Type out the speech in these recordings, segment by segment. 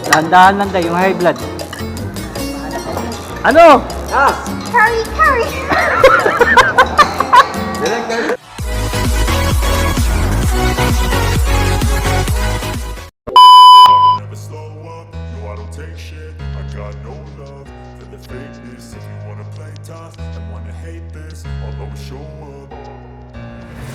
Dahan-dahan lang tayo, yung high blood. Ano? Ah! Curry, curry! Never slow up, no I don't take shit. I got no love for the fakeness. If you wanna play tough and wanna hate this, I'll always show up.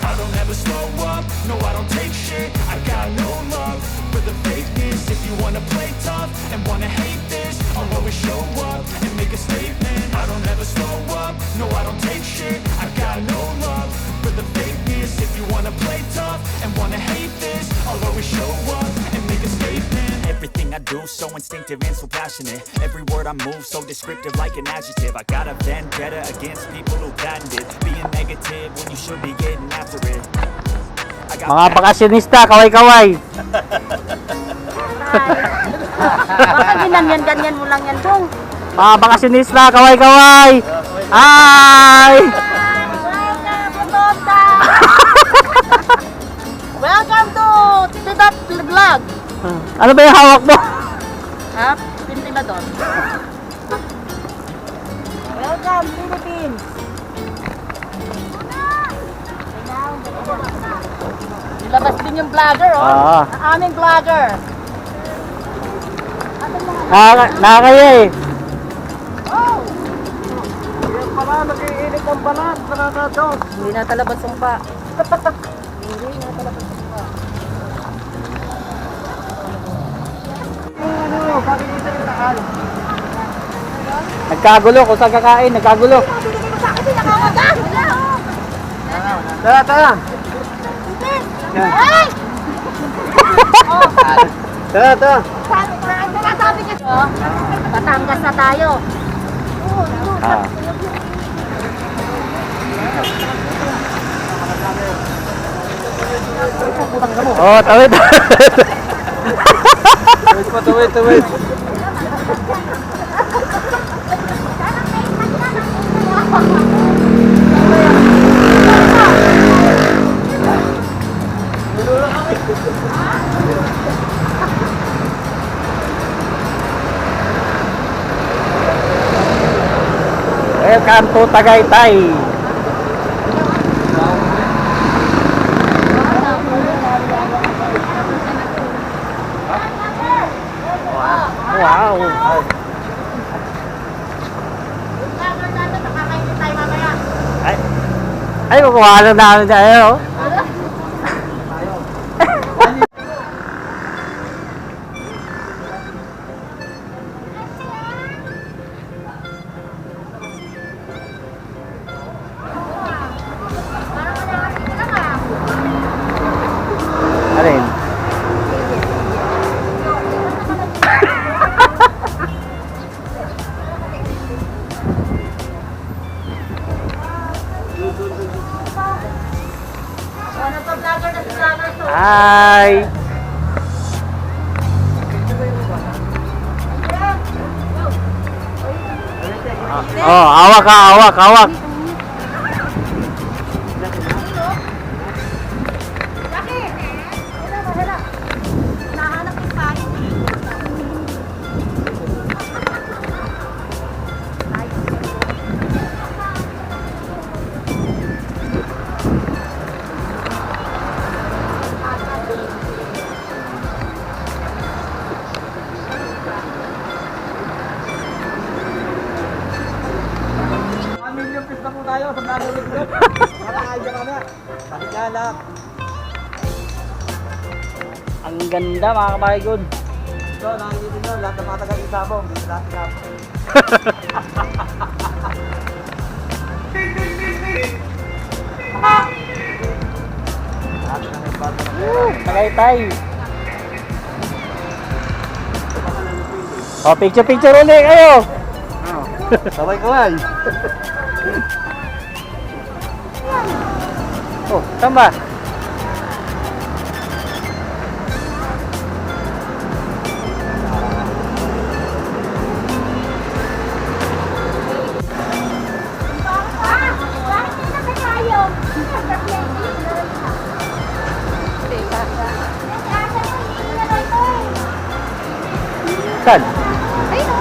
I don't ever slow up, no I don't take shit. I got no love for the fakeness. If you wanna play tough and wanna hate this, I'll always show up and make a statement. I don't ever slow up, no I don't take shit. I got no love for the fakeness. If you wanna play tough and wanna hate this, I'll always show up and make a statement. Everything I do so instinctive and so passionate. Every word I move so descriptive like an adjective. I got a vendetta against people who patented being negative when you should be getting after it. Mga bakasyonista, kaway-kaway. Baka ganyan mo lang yan, Dong. Mga bakasyonista, kaway-kaway. Hi! Welcome to Welcome to Tidat Vlog. Ano ba yung hawak mo? Ha? Pinti ba doon? Welcome, Philippines. Nilabas din yung vlogger, oh. Oo. Ang aming vlogger. Nakakaya eh. Oh! Yan pala, nag-iinit ang balat. Pananados. Hindi na talabas ang pa. Hindi na talabas ang pa. Ano, bakit dito yung takal? Nagkagulo kung saan kakain, nagkagulo. Bakit hindi nakakaga? Wala, oh. Tara, tara. Ay! Tara, tara. Sabi niya, oh, Batangas na tayo. Ah. Oh, tawid. Tawid pa, tawid, tawid. Welcome to Tagaytay. Wow. Ay, ay kukuha na namin tayo. Alin? Hi! Oh, hawak ka, hawak, hawak. Million pista po tayo sa Blanco Group. Nakakaya ka na. Pakikalap. Ang ganda mga kabaygod. So, nakikita nyo, lahat ng mga taga-isabong. Dito lahat isabong. Tagaytay. Oh, picture ulit kayo. Kaway-kaway. Oh, tama. Saan? Ayun o.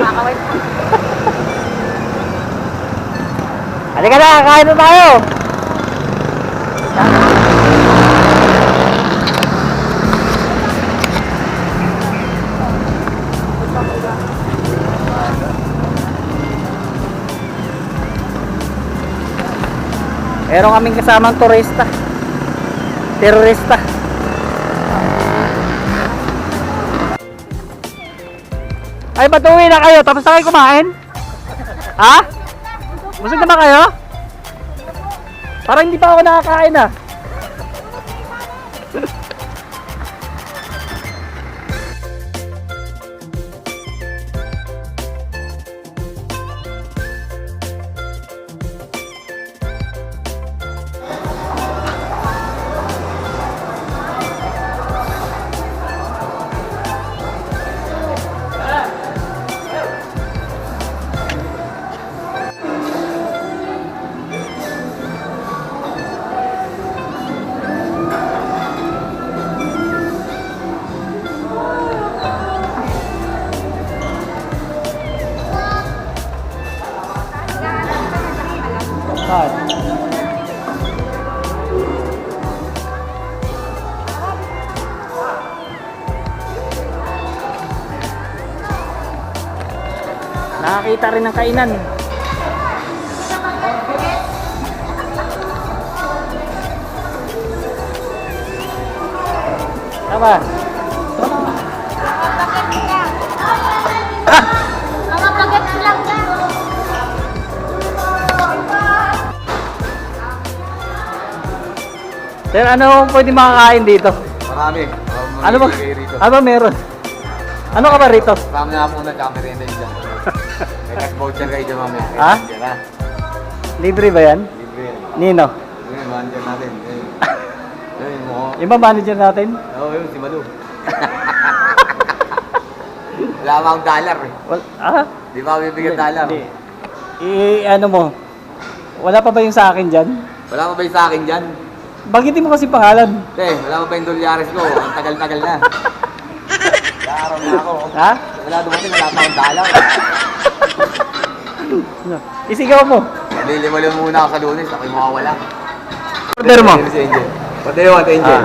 Makakaway po. Halika na, kain na tayo! Meron kaming kasamang turista. Terorista. Ay, patuwi na kayo. Tapos na kayo kumain? Ha? Busog na ba kayo? Parang hindi pa ako nakakain ah. Saan? Nakakita rin ng kainan. Tama. Mga bagets lang na. Sir, ano pwede makakain dito? Marami. Ano ba? Ano ba meron? Ano ka ba rito? Marami na po na camera yun dyan. May cash voucher kayo dyan mamaya. Ha? Dyan ha. Libre ba yan? Libre yan. Nino? Yun, manager natin. Yun, mo. Yung ba manager natin? Oo, yun, si Malu. Wala akong dollar eh. Di ba ako bibigyan dollar? Ano mo? Wala pa ba yung sa akin dyan? Wala pa ba yung sa akin dyan? Bagitin mo kasi pangalan. Wala pa ba yung dolyares ko? Ang tagal-tagal na. Araw na ako. Ha? Wala dumating, wala pa akong dollar. Isigaw mo. Lilimalim muna ako sa Lunes, ako'y mawawala. Order mo. Si Angel. What do you want, Angel?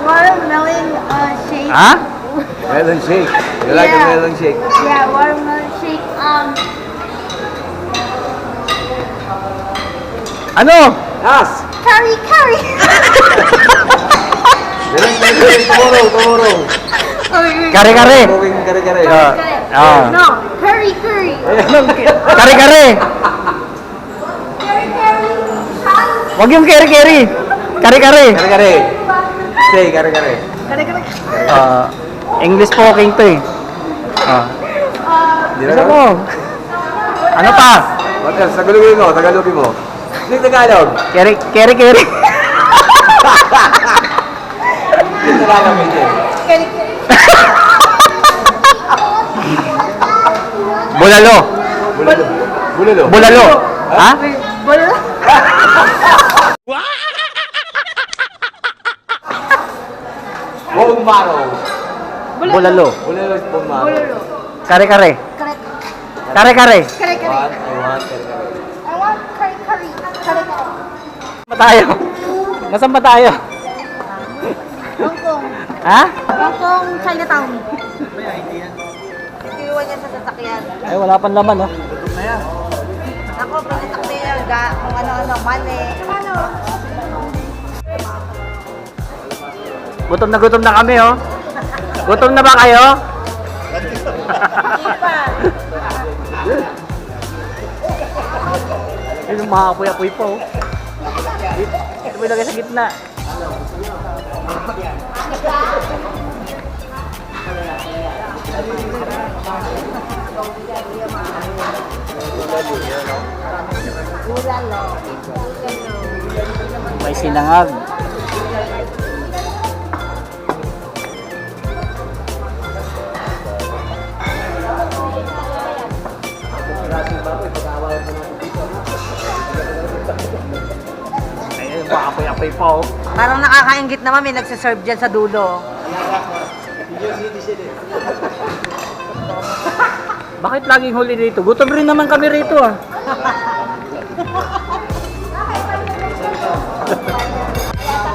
Watermelon shake. Ha? Melon shake. You like a Yeah. melon shake? Yeah, watermelon shake. Ano? Yes! Curry, curry. Melon shake tomorrow. Kare-kare. Cooking kare-kare. No, curry, curry. Kare-kare. Curry, curry. Wag yung kere-kere. Kare-kare. Kare-kare. Say kare-kare. Curry, curry. English poking to eh. Di Gusto mo? Ano pa? What else? Tagalogin mo. Hindi Tagalog. Kere-kere. Hindi Tagalog, Angel. Curry, curry. Bulalo. Bulalo. Ha? Wala. Bone marrow. Bulalo. Bulalo is bone marrow. Bulalo. Kare-kare. Curry, Kare-kare. curry, curry. I want kare-kare. I want curry, curry. Curry, curry. Saan ba tayo? Nasaan ba tayo? Hong Kong. Ha? Hong Kong, Chinatown. Iwan niya sa sasakyan. Ay, wala pang laman oh. Ako, pinatak niya yung kung ano-ano, mani. Gutom na kami oh. Gutom na ba kayo? Yun yung makakapoy-apoy pa oh. Ito mo ilagay sa gitna. May sinangag. Ayun, makakapoy-apoy pa oh. Parang nakakaingit naman, may nagsiserve dyan sa dulo. Bakit laging huli dito? Gutom rin naman kami rito ah.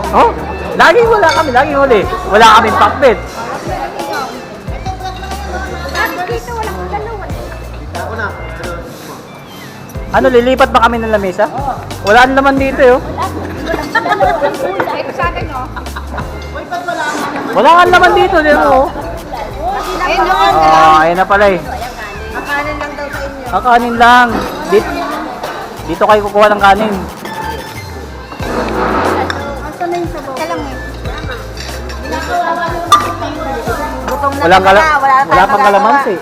Oh, laging wala kami, laging huli. Wala kaming pakbet. Ano, lilipat ba kami ng lamesa? Wala ang laman dito eh. Oh. Wala kang laman dito, di ba? Oh. Ayun noon. Ayun na pala eh. Makanin lang daw sa inyo. Ang kanin lang. Dito kayo kukuha ng kanin. Asa na yung sabaw? Kalang eh. Gutom na Walang sila, wala pang kalamansi.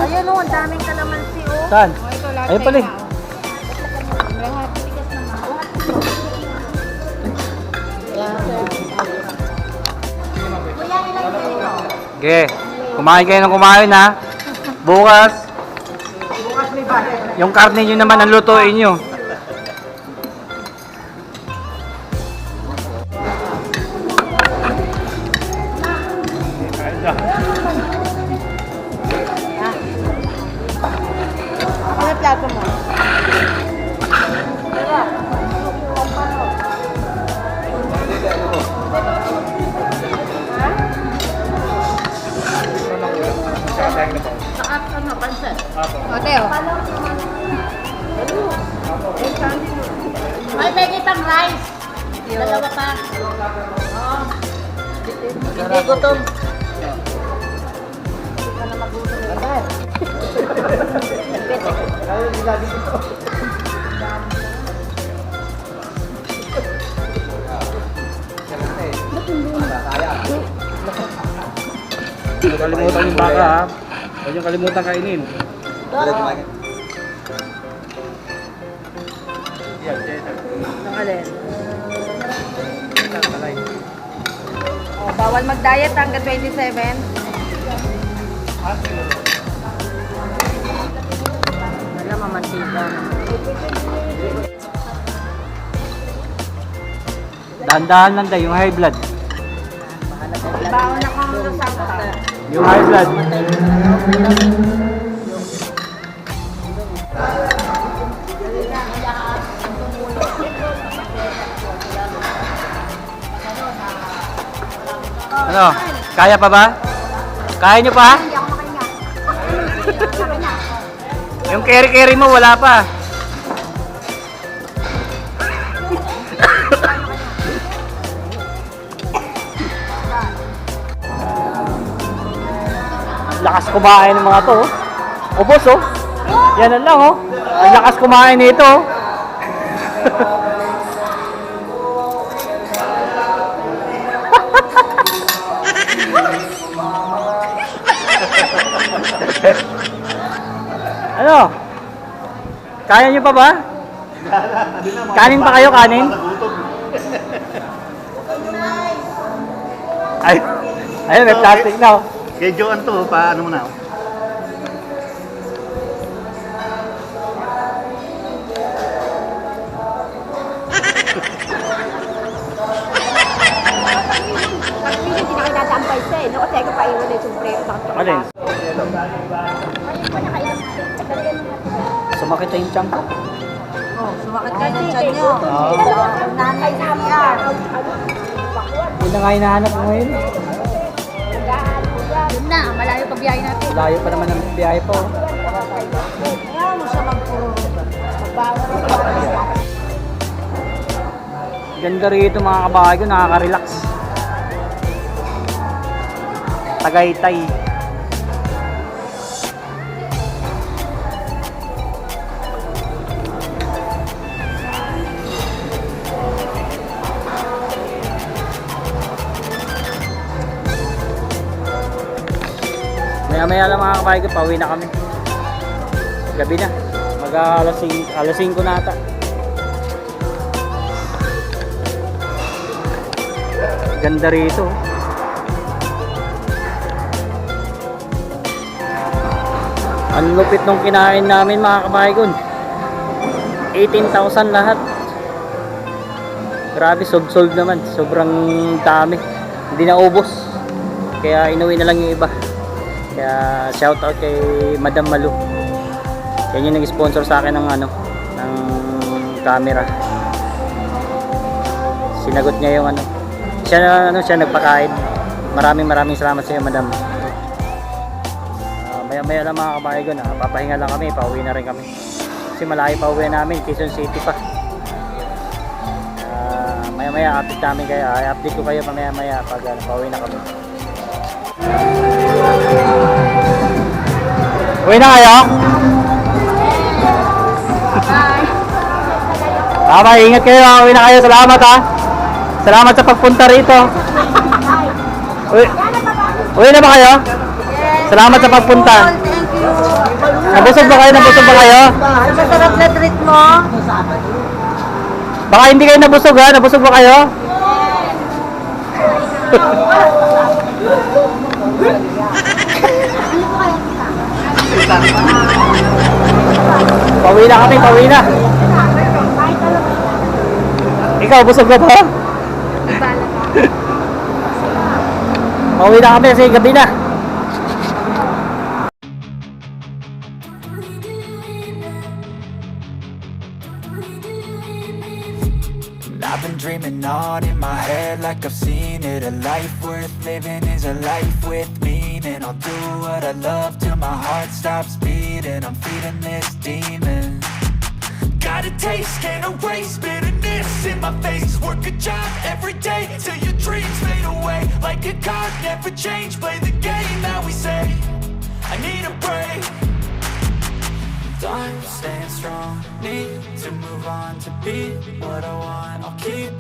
Ayun o, ang daming kalamansi o. Saan? Ayun pala eh. Okay. Kumain kayo ng kumain ha. Bukas, yung karne nyo naman ang lutuin nyo. Ano plato mo? Hotel. May pwede pang rice. Dalawa pa. Oo. Hindi gutom. Huwag kalimutan yung baka ha. Huwag yung kalimutan kainin. Ang alin? Oh, bawal mag-diet hanggang 27. Wala mamantika. Dahan-dahan lang tayo, yung high blood. Baon na kang lusang. Yung high blood. Ano? Kaya pa ba? Kaya nyo pa? Yung carry-carry mo, wala pa. Lakas kumain ng mga to. Oh. Ubos oh. Yan lang oh. Ang lakas kumain nito. Oh. Ano? Kaya nyo pa ba? Kanin pa kayo, kanin? Ay, ayun, may plastic na oh. Kay Joan to, paano mo na? Alin? Sumakit na yung tiyan ko. Oh, sumakit ka ng tiyan nyo. Nanay niya. Yun na nga hinahanap ko ngayon. Yun na, malayo pa biyahe natin. Layo pa naman ang biyahe po. Ayaw mo siya magbawa. Ganda rito mga kabahay ko, nakaka-relax. Tagaytay. Maya-maya lang mga kabahay ko, pauwi na kami. Gabi na. Alas 5 na ata. Ganda rito. Ang lupit nung kinain namin mga kabahay ko. 18,000 lahat. Grabe, sold naman. Sobrang dami. Hindi na ubos. kaya inuwi na lang yung iba. Kaya shout out kay Madam Malu. Yan yung nag-sponsor sa akin ng ano, ng camera. Sinagot niya yung ano. Siya nagpakain. Maraming salamat sa iyo, Madam. Maya lang mga kabayan, papahinga lang kami, pauwi na rin kami. Kasi malayo pa uwi namin, Quezon City pa. Maya update namin kayo. I-update ko kayo maya pag pauwi na kami. Uwi na kayo? Bye. Ingat kayo. Uwi na kayo. Salamat ha. Salamat sa pagpunta rito. Uwi na ba kayo? Salamat sa pagpunta. Nabusog ba kayo? Masarap na treat mo. Baka hindi kayo nabusog ha? Nabusog ba kayo? Pauwi na kami, pauwi na. Ikaw, busog ka ba? Pauwi na kami kasi gabi na. I've been dreaming on in my head like I've seen it. A life worth living is a life with meaning. I'll do what I love till my heart stops beating. I'm feeding this demon. Got a taste, can't erase bitterness in my face. Work a job every day till your dreams fade away. Like a card, never change. Play the game that we say. I need a break. I'm staying strong, need to move on to be what I want. I'll keep